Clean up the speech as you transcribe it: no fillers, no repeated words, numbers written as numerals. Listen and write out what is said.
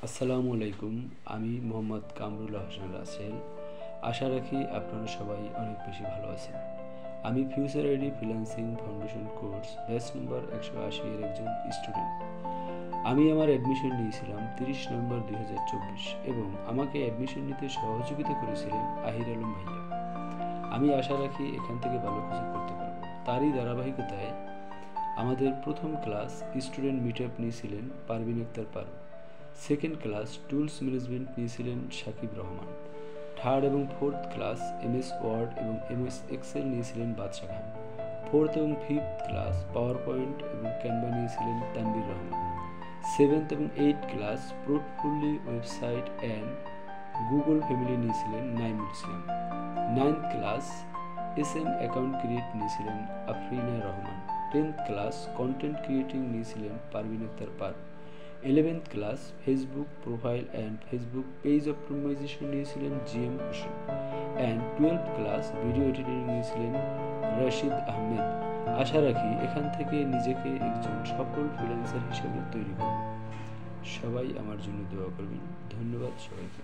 আসসালামু আলাইকুম। আমি মোহাম্মদ কামরুল হাসান রাসেল। আশা রাখি আপনারা সবাই অনেক বেশি ভালো আছেন। আমি future ready freelancing foundation course batch number 180 এর একজন স্টুডেন্ট। আমি আমার অ্যাডমিশন নিয়েছিলাম 30 নভেম্বর 2024 এবং আমাকে অ্যাডমিশন নিতে সহযোগিতা করেছিলেন আহির আলম ভাইয়া। আমি আশা রাখি এখান থেকে ভালো কিছু করতে পারবো। তারই ধারাবাহিকতায় আমাদের প্রথম ক্লাস স্টুডেন্ট মিট আপ নিয়েছিলেন Parvin Akter Paru. Second class tools management নিয়েছিলেন শাকিব রহমান। থার্ড এবং ফোর্থ ক্লাস এমএস ওয়ার্ড এবং এমএস এক্সেল নিয়েছিলেন বাদশা খান। ফোর্থ এবং ফিফথ ক্লাস পাওয়ার পয়েন্ট এবং ক্যানভা নিয়েছিলেন তানভীর রহমান। সেভেন্থ এবং eight class portfolio website and Google family নিয়েছিলেন Naimul Islam. Ninth class SM account create নিয়েছিলেন Afrina Rahman. 10th class content creating নিয়েছিলেন Parvin Akter Paru. 11th class Facebook profile and Facebook page optimisation নিয়েছিলেন GM Hossain and 12th class video editing নিয়েছিলেন রশিদ আহমেদ। আশা রাখি এখান থেকে নিজেকে একজন সফল ফ্রিল্যান্সার হিসেবে তৈরি করব। সবাই আমার জন্য দোয়া করবেন। ধন্যবাদ সবাইকে।